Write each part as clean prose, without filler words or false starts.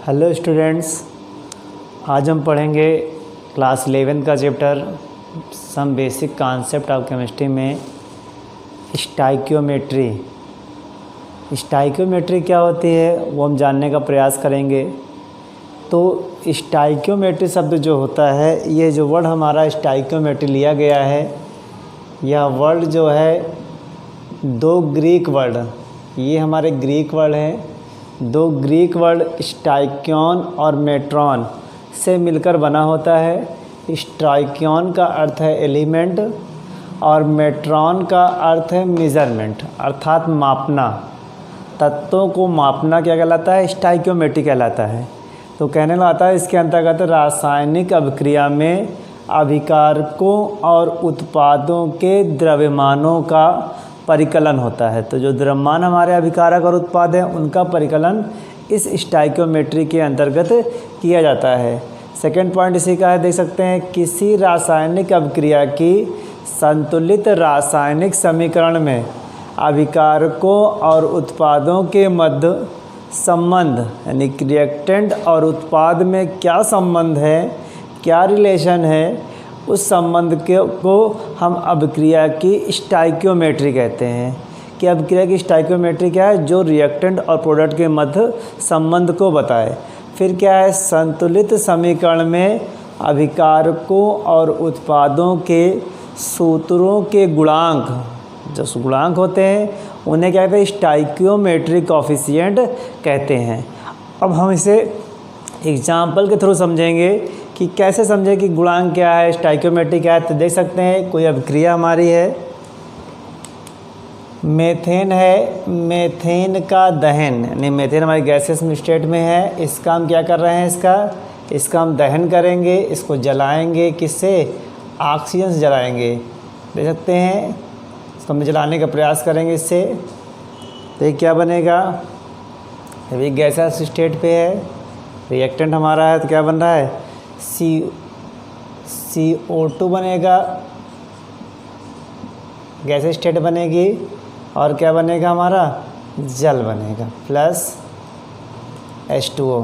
Hello students, आज हम पढ़ेंगे क्लास 11 का chapter some basic concept of chemistry में स्टाइकियोमेट्री। स्टाइकियोमेट्री क्या होती है वो हम जानने का प्रयास करेंगे। तो स्टाइकियोमेट्री शब्द जो होता है, ये जो वर्ड हमारा स्टाइकियोमेट्री लिया गया है, यह वर्ड जो है दो ग्रीक वर्ड, ये हमारे ग्रीक वर्ड हैं। दो ग्रीक वर्ड स्टाइक्योन और मेट्रॉन से मिलकर बना होता है। स्टाइक्योन का अर्थ है एलिमेंट और मेट्रॉन का अर्थ है मेजरमेंट, अर्थात मापना। तत्वों को मापना क्या कहलाता है? स्टाइकियोमेट्री कहलाता है। तो कहने लगा आता है इसके अंतर्गत रासायनिक अभिक्रिया में अभिकारकों और उत्पादों के द्रव्यमानों का परिकलन होता है। तो जो द्रव्यमान हमारे अभिकारक और उत्पाद हैं उनका परिकलन इस स्टाइकियोमेट्री के अंतर्गत किया जाता है। सेकंड पॉइंट इसी का है, देख सकते हैं, किसी रासायनिक अभिक्रिया की संतुलित रासायनिक समीकरण में अभिकारकों और उत्पादों के मध्य संबंध, यानी रिएक्टेंट और उत्पाद में क्या संबंध है, क्या रिलेशन है, उस संबंध को हम अभिक्रिया की स्टाइकियोमेट्री कहते हैं। कि अभिक्रिया की स्टाइकियोमेट्री क्या है? जो रिएक्टेंट और प्रोडक्ट के मध्य संबंध को बताए। फिर क्या है? संतुलित समीकरण में अभिकारकों और उत्पादों के सूत्रों के गुणांक, जो गुणांक होते हैं उन्हें क्या कहते हैं? स्टाइकियोमेट्रिक कोफिशिएंट कहते हैं। अब हम इसे एग्जाम्पल के थ्रू समझेंगे कि कैसे समझें कि गुणांक क्या है, स्टाइकियोमेट्री क्या है। तो देख सकते हैं कोई अभिक्रिया हमारी है, मेथेन है, मेथेन का दहन, यानी मेथेन हमारी गैसेस स्टेट में है। इसका हम क्या कर रहे हैं? इसका हम दहन करेंगे, इसको जलाएंगे। किससे? ऑक्सीजन से जलाएंगे। देख सकते हैं, इसको हम जलाने का प्रयास करेंगे इससे। तो ये क्या बनेगा? अभी गैसेस स्टेट पे है, रिएक्टेंट हमारा है, तो क्या बन रहा है? CO2 बनेगा, गैस स्टेट बनेगी, और क्या बनेगा हमारा? जल बनेगा, प्लस H2O।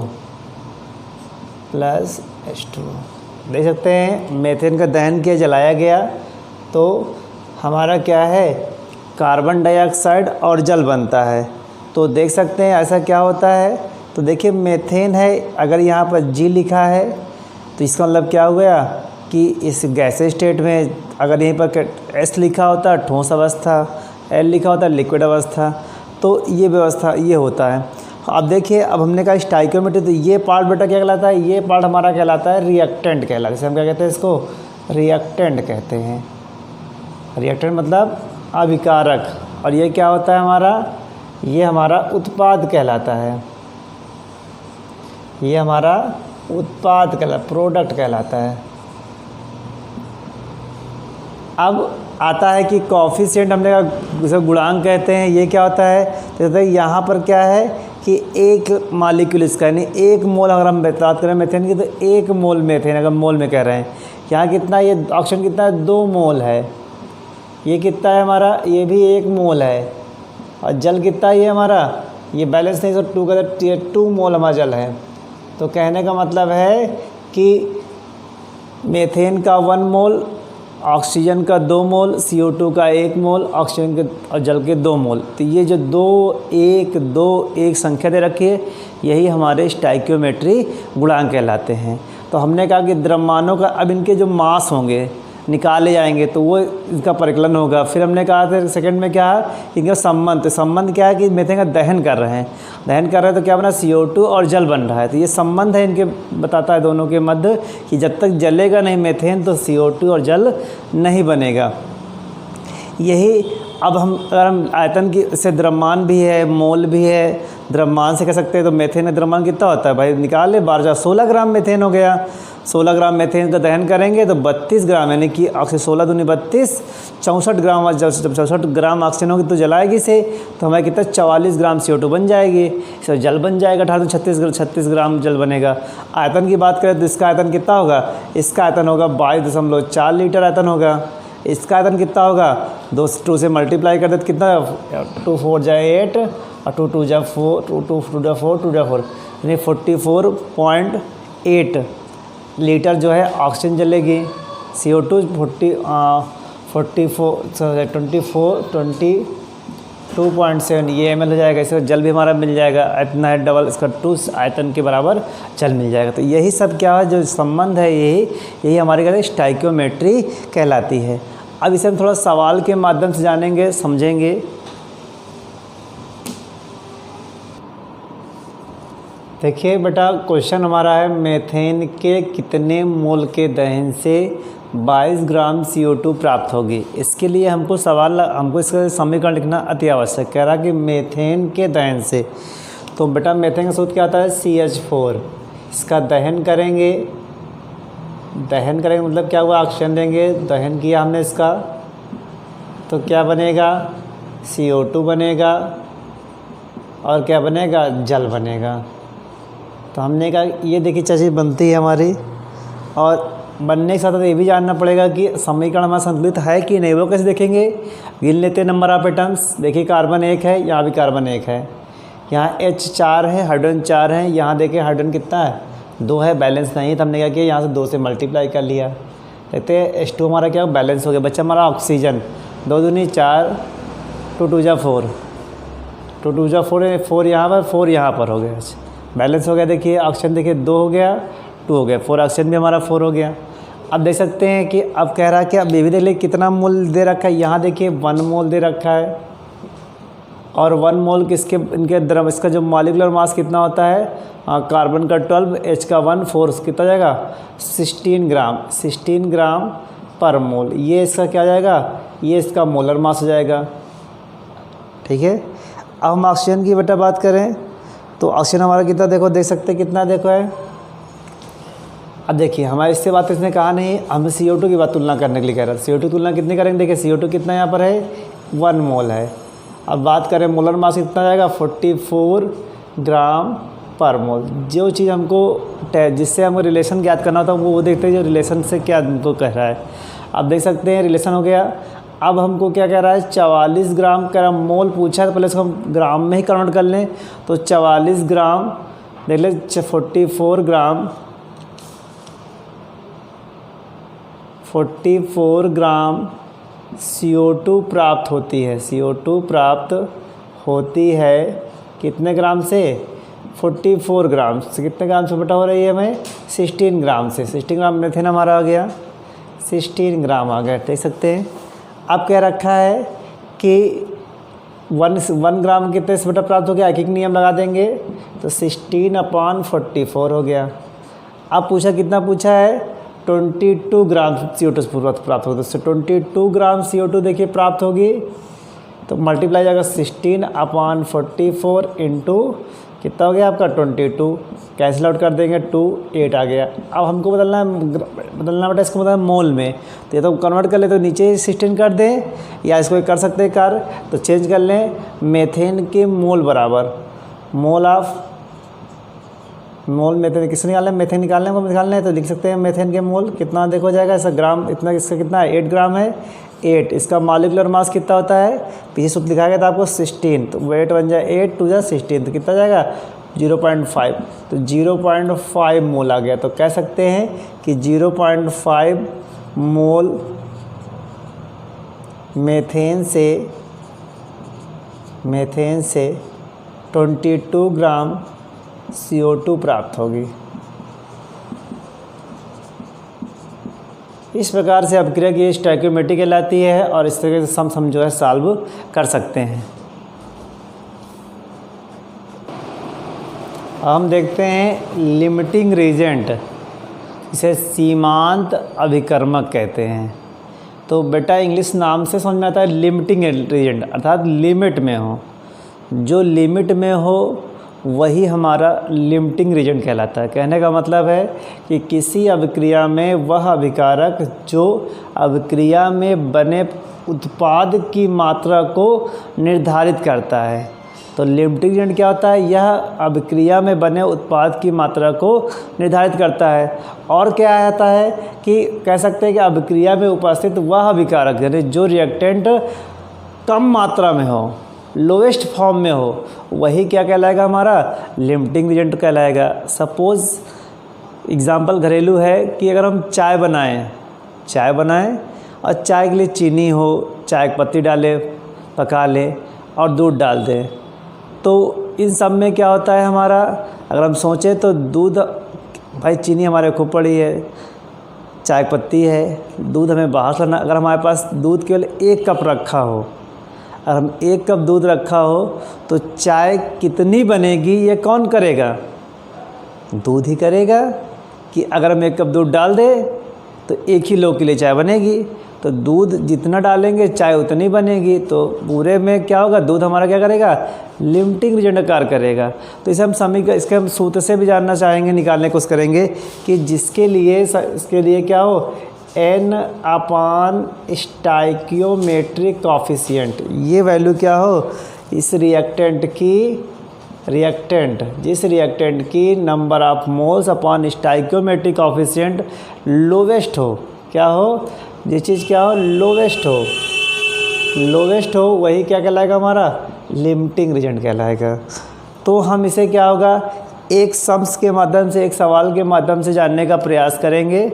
देख सकते हैं मेथेन का दहन किया, जलाया गया, तो हमारा क्या है? कार्बन डाइऑक्साइड और जल बनता है। तो देख सकते हैं ऐसा क्या होता है। तो देखिए मेथेन है, अगर यहाँ पर G लिखा है तो इसका मतलब क्या हो गया कि इस गैस स्टेट में अगर यहीं पर S लिखा होता ठोस अवस्था, L लिखा होता लिक्विड अवस्था, तो ये व्यवस्था ये होता है। अब देखिए, अब हमने कहा स्टाइकियोमेट्री, तो ये पार्ट बेटा क्या कहलाता है? ये पार्ट हमारा कहलाता है रिएक्टेंट कहलाता है। जैसे हम क्या कहते हैं? इसको रिएक्टेंट कहते हैं। रिएक्टेंट मतलब अभिकारक। और ये क्या होता है हमारा? ये हमारा उत्पाद कहलाता है। ये हमारा उत्पाद प्रोडक्ट कहलाता है। अब आता है कि कोफिशिएंट, हमने कहा जिसे गुणांक कहते हैं, ये क्या होता है? तो यहाँ पर क्या है कि एक मॉलिक्यूल इसका, यानी एक मोल, अगर हम बात करें मेथेन की, तो एक मोल मेथेन, अगर मोल में कह रहे हैं, यहाँ कितना, ये ऑक्सीजन कितना है? 2 मोल है। ये कितना है हमारा? ये भी 1 मोल है। और जल कितना है ये हमारा? ये बैलेंस नहीं, तो 2 का 2 मोल हमारा जल है। तो कहने का मतलब है कि मेथेन का 1 मोल, ऑक्सीजन का 2 मोल, CO2 का 1 मोल, ऑक्सीजन के और जल के 2 मोल। तो ये जो 2 1 संख्या दे रखी है, यही हमारे स्टाइकियोमेट्री गुणांक कहलाते हैं। तो हमने कहा कि द्रव्यमानों का, अब इनके जो मास होंगे निकाले जाएंगे तो वो इसका परिकलन होगा। फिर हमने कहा था सेकंड में क्या है? इनका संबंध। तो संबंध क्या है कि मेथेन का दहन कर रहे हैं, तो क्या बना? CO2 और जल बन रहा है। तो ये संबंध है इनके, बताता है दोनों के मध्य कि जब तक जलेगा नहीं मेथेन तो CO2 और जल नहीं बनेगा। यही अब अगर हम आयतन की से द्रव्यमान भी है, मोल भी है, द्रव्यमान से कह सकते हैं। तो मेथेन का द्रव्यमान कितना होता है भाई? निकाल ले, 16 ग्राम मेथेन हो गया। 16 ग्राम मेथेन का दहन करेंगे तो 32 ग्राम, यानी कि ऑक्सीजन 16 दूनी 32, 64 ग्राम। जब 64 ग्राम ऑक्सीजन होगी तो जलाएगी से, तो हमारे कितना? 44 ग्राम CO2 बन जाएगी। इसका जल बन जाएगा 36 ग्राम जल बनेगा। आयतन की बात करें तो इसका आयतन कितना होगा? इसका आयतन होगा 22.4 लीटर आयतन होगा। इसका आयतन कितना होगा? 2 से मल्टीप्लाई कर दे तो कितना? 2 4 जाए 8 और 2 2 जा 4, 2 2 2 4, 2 4 यानी 44.8 लीटर जो है ऑक्सीजन जलेगी। CO2 22.7 ये ml हो जाएगा। इसका जल भी हमारा मिल जाएगा, इतना है डबल, इसका 2 आयतन के बराबर जल मिल जाएगा। तो यही सब क्या है जो संबंध है, यही हमारे क्या स्टाइकियोमेट्री कहलाती है। अब इसे हम थोड़ा सवाल के माध्यम से जानेंगे, समझेंगे। देखिए बेटा, क्वेश्चन हमारा है मीथेन के कितने मोल के दहन से 22 ग्राम CO2 प्राप्त होगी। इसके लिए हमको इसका समीकरण लिखना अति आवश्यक। कह रहा कि मीथेन के दहन से, तो बेटा मीथेन का सूत्र क्या आता है CH4। इसका दहन करेंगे मतलब क्या हुआ, ऑक्सीजन देंगे, दहन किया हमने इसका, तो क्या बनेगा CO2 बनेगा और क्या बनेगा, जल बनेगा। तो हमने कहा ये देखिए चीज़ बनती है हमारी, और बनने के साथ ये भी जानना पड़ेगा कि समीकरण हमारा संतुलित है कि नहीं। वो कैसे देखेंगे, गिन लेते हैं नंबर ऑफ एटम्स। देखिए कार्बन 1 है, यहाँ भी कार्बन 1 है, यहाँ H4 है, हाइड्रोजन 4 है, यहाँ देखिए हाइड्रोजन कितना है 2 है, बैलेंस नहीं है। तो हमने क्या किया, यहाँ से 2 से मल्टीप्लाई कर लिया। देखते हैं H2 हमारा क्या बैलेंस हो गया, बच्चा हमारा ऑक्सीजन 2 दूनी 4, 2 2 जा 4, 2 2 जा 4, 4 यहाँ पर 4 यहाँ पर हो गया, बैलेंस हो गया। देखिए ऑक्सीजन देखिए 2 हो गया, 2 हो गया, 4 ऑक्सीजन भी हमारा 4 हो गया। अब देख सकते हैं कि अब कह रहा है कि अब ये भी देख लीजिए कितना मोल दे रखा है। यहाँ देखिए 1 मोल दे रखा है, और 1 मोल किसके, इनके द्रव, इसका जो मॉलिक्यूलर मास कितना होता है, कार्बन का 12, H का 1, 4 कितना जाएगा 16 ग्राम पर मोल। ये इसका क्या जाएगा, ये इसका मोलर मास हो जाएगा। ठीक है। अब हम ऑक्सीजन की बेटा बात करें तो ऑक्सीजन हमारा कितना, देखो देख सकते हैं कितना, देखो है। अब देखिए हमारे इससे बात इसने कहा नहीं, हम CO2 की बात तुलना करने के लिए कह रहे हैं। CO2 तुलना कितनी करेंगे, देखिए CO2 कितना यहाँ पर है 1 मोल है। अब बात करें मोलर मास कितना जाएगा 44 ग्राम पर मोल। जो चीज़ हमको जिससे हमको रिलेशन ज्ञात करना होता है वो देखते हैं जो रिलेशन से क्या हमको कह रहा है। अब देख सकते हैं रिलेशन हो गया। अब हमको क्या कह रहा है 44 ग्राम का मोल पूछा है, तो पहले इसको हम ग्राम में ही कन्वर्ट कर लें। तो 44 ग्राम देख लें 44 ग्राम CO2 प्राप्त होती है। CO2 प्राप्त होती है कितने ग्राम से, 44 ग्राम से। कितने ग्राम से बटा हो रही है हमें 16 ग्राम से। 16 ग्राम मीथेन हमारा आ गया, 16 ग्राम आ गया, देख सकते हैं। अब क्या रखा है कि 1 ग्राम कितने से बटा प्राप्त हो गया, एक नियम लगा देंगे, तो 16/44 हो गया। अब पूछा कितना पूछा है 22 ग्राम CO2 प्राप्त होगा। तो 22 ग्राम CO2 देखिए प्राप्त होगी, तो मल्टीप्लाई जाएगा 16/44 इंटू कितना हो गया आपका 22, कैंसिल आउट कर देंगे 2, 8 आ गया। अब हमको बदलना बेटा इसको मतलब मोल में, तो ये तो कन्वर्ट कर ले, तो नीचे 16 कर दें, या इसको कर सकते हैं कर, तो चेंज कर लें मेथेन के मोल बराबर मोल मेथेन किससे निकालना है, मेथेन निकालना है तो लिख सकते हैं मेथेन के मोल कितना देखो जाएगा, इसका ग्राम इतना, इसका कितना है 8 ग्राम है 8। इसका मॉलिक्यूलर मास कितना होता है, पीछे सूत्र लिखा गया था आपको 16, तो वेट बन जाए 8 2 जा 16, तो कितना जाएगा 0.5, तो 0.5 मोल आ गया। तो कह सकते हैं कि 0.5 मोल मेथेन से 22 ग्राम CO2 प्राप्त होगी। इस प्रकार से अभिक्रिया की स्टोइकियोमेट्री कहलाती है, और इस तरह से हम जो है सॉल्व कर सकते हैं। हम देखते हैं लिमिटिंग रीजेंट, इसे सीमांत अभिकर्मक कहते हैं। तो बेटा इंग्लिश नाम से समझ में आता है लिमिटिंग रीजेंट, अर्थात लिमिट में हो, जो लिमिट में हो वही हमारा लिमिटिंग रीजेंट कहलाता है। कहने का मतलब है कि किसी अभिक्रिया में वह अभिकारक जो अभिक्रिया में बने उत्पाद की मात्रा को निर्धारित करता है। तो लिमिटिंग रीजेंट क्या होता है, यह अभिक्रिया में बने उत्पाद की मात्रा को निर्धारित करता है। और क्या आता है कि कह सकते हैं कि अभिक्रिया में उपस्थित वह अभिकारक यानी जो रिएक्टेंट कम मात्रा में हो, लोवेस्ट फॉर्म में हो, वही क्या कहलाएगा, हमारा लिमिटिंग रीजन कहलाएगा। सपोज़ एग्ज़ाम्पल घरेलू है कि अगर हम चाय बनाएं और चाय के लिए चीनी हो, चाय की पत्ती डालें, पका लें और दूध डाल दें, तो इन सब में क्या होता है हमारा, अगर हम सोचें तो दूध, भाई चीनी हमारे खूब पड़ी है, चाय की पत्ती है, दूध हमें बाहर से लाना। अगर हमारे पास दूध केवल 1 कप रखा हो, अगर हम 1 कप दूध रखा हो तो चाय कितनी बनेगी ये कौन करेगा, दूध ही करेगा। कि अगर हम 1 कप दूध डाल दें तो 1 ही लोग के लिए चाय बनेगी, तो दूध जितना डालेंगे चाय उतनी बनेगी। तो पूरे में क्या होगा, दूध हमारा क्या करेगा, लिमिटिंग रीजन का कार्य करेगा। तो इसे हम इसके हम सूत्र से भी जानना चाहेंगे, निकालने की कोशिश करेंगे कि जिसके लिए इसके लिए क्या हो, n अपान स्टाइकियोमेट्रिक कॉफिशिएंट, ये वैल्यू क्या हो, इस जिस रिएक्टेंट की number of moles upon stoichiometric coefficient lowest हो, क्या हो, जिस चीज़ क्या हो, लोवेस्ट हो वही क्या कहलाएगा, हमारा लिमिटिंग रीजन कहलाएगा। तो हम इसे क्या होगा, एक सम्स के माध्यम से, एक सवाल के माध्यम से जानने का प्रयास करेंगे।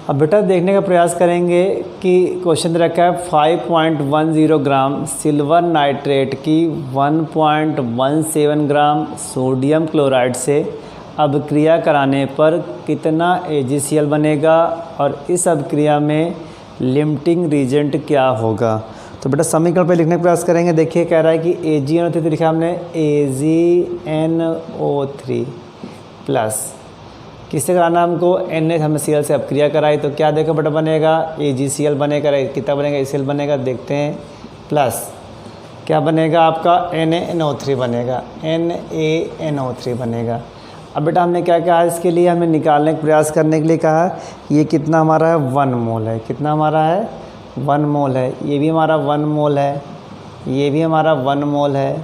अब बेटा देखने का प्रयास करेंगे कि क्वेश्चन रखा है 5.10 ग्राम सिल्वर नाइट्रेट की 1.17 ग्राम सोडियम क्लोराइड से अभिक्रिया कराने पर कितना AgCl बनेगा और इस अभिक्रिया में लिमिटिंग रीजेंट क्या होगा। तो बेटा समीकरण पे लिखने का प्रयास करेंगे। देखिए कह रहा है कि AgNO3 तो लिखा हमने AgNO3 प्लस किससे कराना हमको, NaCl से अपक्रिया कराई तो क्या देखो बेटा बनेगा, AgCl बनेगा, कितना बनेगा, AgCl बनेगा, देखते हैं, प्लस क्या बनेगा आपका, NaNO3 बनेगा, NaNO3 बनेगा। अब बेटा हमने क्या कहा, इसके लिए हमें निकालने का प्रयास करने के लिए कहा, ये कितना हमारा है, 1 मोल है, कितना हमारा है, 1 मोल है, ये भी हमारा 1 मोल है, ये भी हमारा 1 मोल है,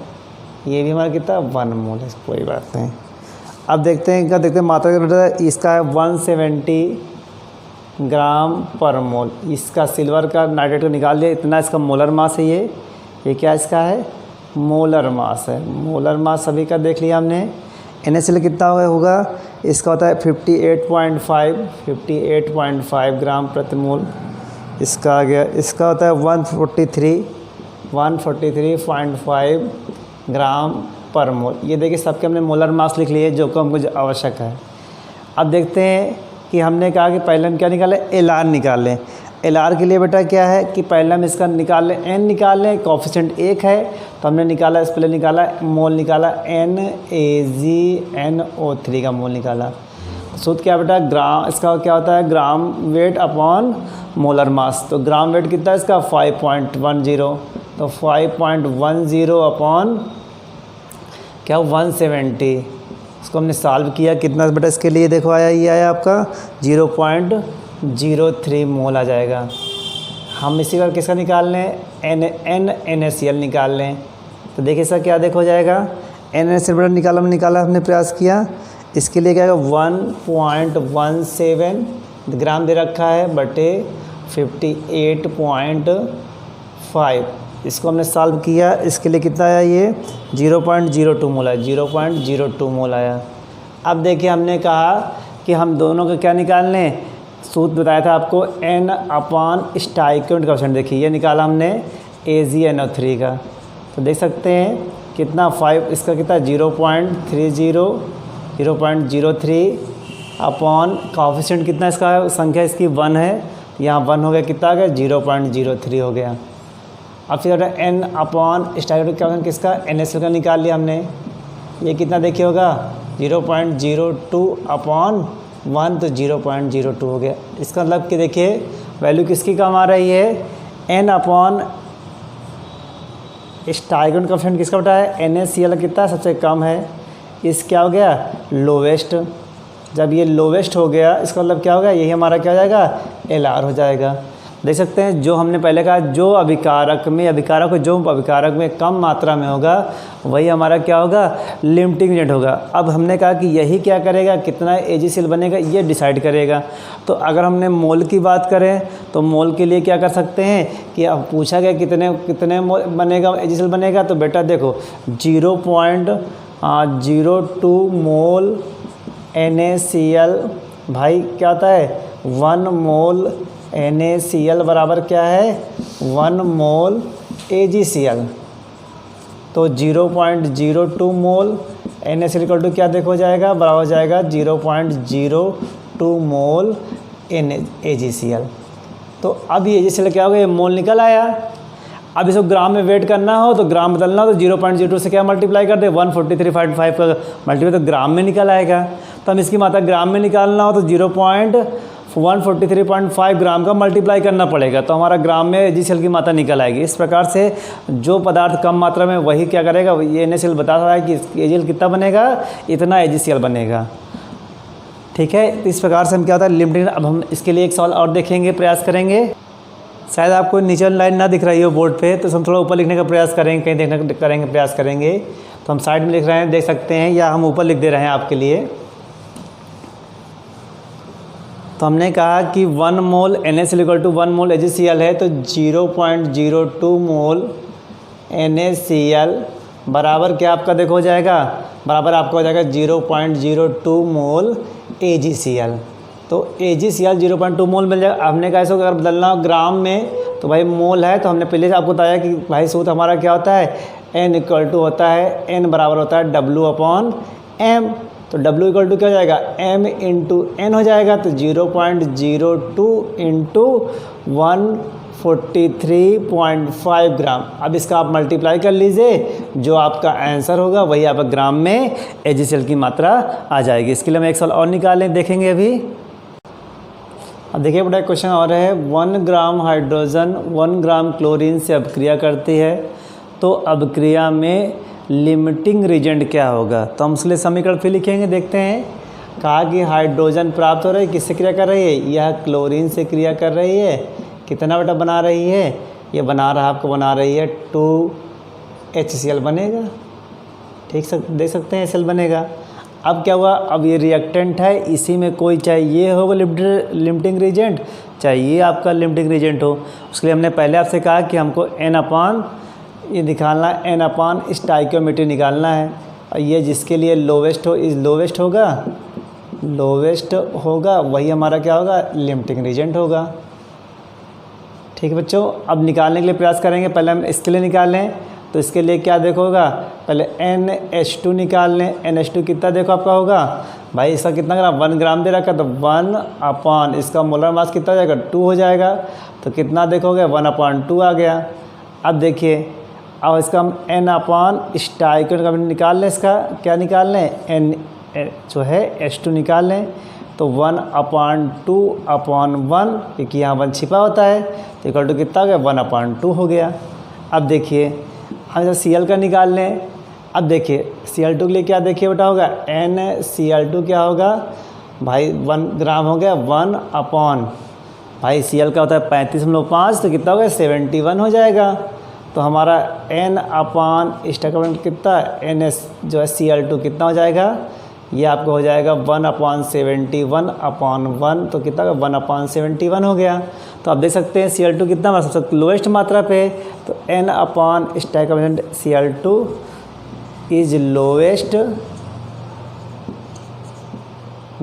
ये भी हमारा कितना 1 मोल है, कोई बात नहीं। अब देखते हैं क्या, देखते हैं मात्रा का, इसका है 170 ग्राम पर मोल, इसका सिल्वर का नाइट्रेट को निकाल लिया, इतना इसका मोलर मास है, ये क्या इसका है, मोलर मास है, मोलर मास सभी का देख लिया हमने। NaCl कितना होगा, इसका होता है 58.5 ग्राम प्रति मोल, इसका आ गया, इसका होता है 143.5 ग्राम पर मोल। ये देखिए सबके हमने मोलर मास लिख लिए जो को हमको आवश्यक है। अब देखते हैं कि हमने कहा कि पहले हम क्या निकालें, LR निकाल लें। LR के लिए बेटा क्या है कि पहले हम इसका निकाल लें, N निकाल लें, कोफिशिएंट 1 है तो हमने निकाला, इस पहले निकाला मोल निकाला, NaGNO3 का मोल निकाला। सूत्र क्या बेटा, ग्राम, इसका क्या होता है, gram weight upon molar mass. तो ग्राम वेट कितना है इसका 5.10, तो 5.10 अपॉन क्या 170, इसको हमने सॉल्व किया, कितना बेटा इसके लिए देखो आया, ये आया आपका 0.03 मोल आ जाएगा। हम इसी का किसका निकाल लें, NaCl निकाल लें, तो देखिए सर क्या देखो हो जाएगा, NaCl बेटा निकाला हमने प्रयास किया, इसके लिए क्या होगा 1.17 ग्राम दे रखा है बटे 58.5, इसको हमने सॉल्व किया, इसके लिए कितना आया, ये 0.02 मोल आया, 0.02 मोल आया। अब देखिए हमने कहा कि हम दोनों का क्या निकाल लें, सूत्र बताया था आपको N अपान स्टाइकियोमेट्रिक कॉफिशिएंट, देखिए ये निकाला हमने AgNO3 का, तो देख सकते हैं कितना 5, इसका कितना 0.03 अपॉन कॉफिशिएंट कितना इसका, संख्या इसकी 1 है, यहाँ 1 हो गया, कितना आ गया 0.03 हो गया। अब फिर N अपॉन स्टाइकियोमेट्रिक कॉफिशिएंट किसका, NaCl का निकाल लिया हमने, ये कितना देखिए होगा 0.02 अपॉन 1, तो 0.02 हो गया। इसका मतलब कि देखिए वैल्यू किसकी कम आ रही है, N अपॉन स्टाइकियोमेट्रिक कॉफिशिएंट किसका बेटा है, NaCl कितना सबसे कम है, इस क्या हो गया लोवेस्ट। जब ये लोवेस्ट हो गया इसका मतलब क्या हो गया, यही हमारा क्या हो जाएगा LR हो जाएगा। देख सकते हैं जो हमने पहले कहा जो अभिकारक में कम मात्रा में होगा वही हमारा क्या होगा, लिमिटिंग एजेंट होगा। अब हमने कहा कि यही क्या करेगा, कितना AgCl बनेगा ये डिसाइड करेगा। तो अगर हमने मोल की बात करें तो मोल के लिए क्या कर सकते हैं कि अब पूछा गया कितने मोल बनेगा, AgCl बनेगा, तो बेटा देखो 0.02 मोल NaCl भाई क्या होता है 1 मोल NaCl बराबर क्या है 1 मोल AgCl। तो 0.02 मोल NaCl इक्वल टू क्या देखो जाएगा, बराबर हो जाएगा 0.02 मोल AgCl। तो अब ये AgCl क्या हो गया, मोल निकल आया। अब इसको ग्राम में वेट करना हो तो ग्राम बदलना हो तो 0.02 से क्या मल्टीप्लाई कर दे 143.5 का मल्टीप्लाई तो ग्राम में निकल आएगा। तो हम इसकी मात्रा ग्राम में निकालना हो तो 143.5 ग्राम का मल्टीप्लाई करना पड़ेगा, तो हमारा ग्राम में AgCl की मात्रा निकल आएगी। इस प्रकार से जो पदार्थ कम मात्रा में वही क्या करेगा, ये NaCl बता रहा है कि AgCl कितना बनेगा, इतना AgCl बनेगा। ठीक है, तो इस प्रकार से हम क्या होता है लिमिटिंग। अब हम इसके लिए एक सवाल और देखेंगे, प्रयास करेंगे। शायद आपको नीचे लाइन ना दिख रही हो बोर्ड पे, तो हम थोड़ा ऊपर लिखने का प्रयास करेंगे, कहीं देखने करेंगे प्रयास करेंगे। तो हम साइड में लिख रहे हैं, देख सकते हैं, या हम ऊपर लिख दे रहे हैं आपके लिए। तो हमने कहा कि 1 mole NaCl equal to 1 mole AgCl है, तो 0.02 मोल NaCl बराबर क्या आपका देखो हो जाएगा, बराबर आपका हो जाएगा 0.02 मोल AgCl। तो AgCl 0.2 मोल मिल जाएगा। हमने कहा इसको अगर बदलना हो ग्राम में तो भाई मोल है, तो हमने पहले से आपको बताया कि भाई सूत्र हमारा क्या होता है, N इक्वल टू होता है, N बराबर होता है W/M। तो W इक्वल टू क्या हो जाएगा, M इंटू N हो जाएगा। तो 0.02 इंटू 143.5 ग्राम। अब इसका आप मल्टीप्लाई कर लीजिए, जो आपका आंसर होगा वही आपका ग्राम में AgCl की मात्रा आ जाएगी। इसके लिए हम एक सवाल और निकालें, देखेंगे अभी। अब देखिए बेटा क्वेश्चन और है, 1 ग्राम हाइड्रोजन 1 ग्राम क्लोरीन से अभिक्रिया करती है, तो अभिक्रिया में लिमिटिंग रिएजेंट क्या होगा। तो हम उसके समीकरण फिर लिखेंगे, देखते हैं। कहा कि हाइड्रोजन प्राप्त हो रही है, किससे क्रिया कर रही है, यह क्लोरीन से क्रिया कर रही है। कितना बेटा बना रही है, ये बना रही है 2HCl बनेगा। ठीक देख सकते हैं HCl बनेगा। अब क्या हुआ, अब ये रिएक्टेंट है, इसी में कोई चाहे ये होगा लिमिटिंग रिएजेंट, चाहे ये आपका लिमिटिंग रिएजेंट हो। उसके लिए हमने पहले आपसे कहा कि हमको N/, ये निकालना है, N/, स्टाइकियोमेट्री निकालना है। और ये जिसके लिए लोवेस्ट होगा वही हमारा क्या होगा, लिमिटिंग रिएजेंट होगा। ठीक है बच्चों, अब निकालने के लिए प्रयास करेंगे। पहले हम इसके लिए निकाल लें, तो इसके लिए क्या देखोगा, पहले NH2 निकाल लें। NH2 कितना देखो आपका होगा भाई, इसका कितना ग्राम, 1 ग्राम दे रखा, तो 1/, इसका मोलर मास कितना हो जाएगा, 2 हो जाएगा। तो कितना देखोगे, 1/2 आ गया। अब देखिए, अब इसका हम N/, स्टाइकियोमेट्री निकाल लें। इसका क्या निकाल लें, N जो है H2 निकाल लें। तो 1/2/1, क्योंकि यहाँ 1 छिपा होता है, तो इक्वल टू कितना हो गया, 1/2 हो गया। अब देखिए हम Cl का निकाल लें। अब देखिए Cl2 के लिए क्या देखिए बेटा होगा, NCl2 क्या होगा भाई, 1 ग्राम हो गया, 1/, भाई Cl का होता है 35.5, तो कितना हो गया, 71 हो जाएगा। तो हमारा N/, स्टाइकियोमेट्री कितना, NS जो है Cl2 कितना हो जाएगा, ये आपको हो जाएगा 1/71/1, तो कितना 1/71 हो गया। तो आप देख सकते हैं Cl2 कितना सबसे लोएस्ट मात्रा पे है, तो N/, stoichiometry Cl2 is lowest,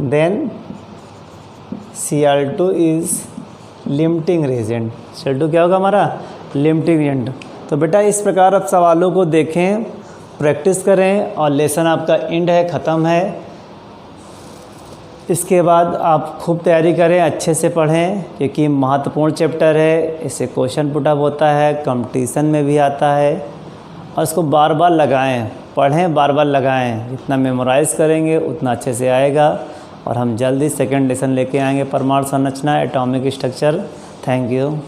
then Cl2 is limiting reagent. Cl2 क्या होगा हमारा, लिमिटिंग रिएजेंट। तो बेटा इस प्रकार आप सवालों को देखें, प्रैक्टिस करें, और लेसन आपका एंड है, ख़त्म है। इसके बाद आप खूब तैयारी करें, अच्छे से पढ़ें, क्योंकि महत्वपूर्ण चैप्टर है। इससे क्वेश्चन पुट अप होता है, कंपटीशन में भी आता है। और इसको बार बार लगाएं, पढ़ें, बार बार लगाएं। जितना मेमोराइज़ करेंगे उतना अच्छे से आएगा। और हम जल्दी सेकेंड लेसन लेके आएंगे, परमाणु संरचना, एटॉमिक स्ट्रक्चर। Thank you.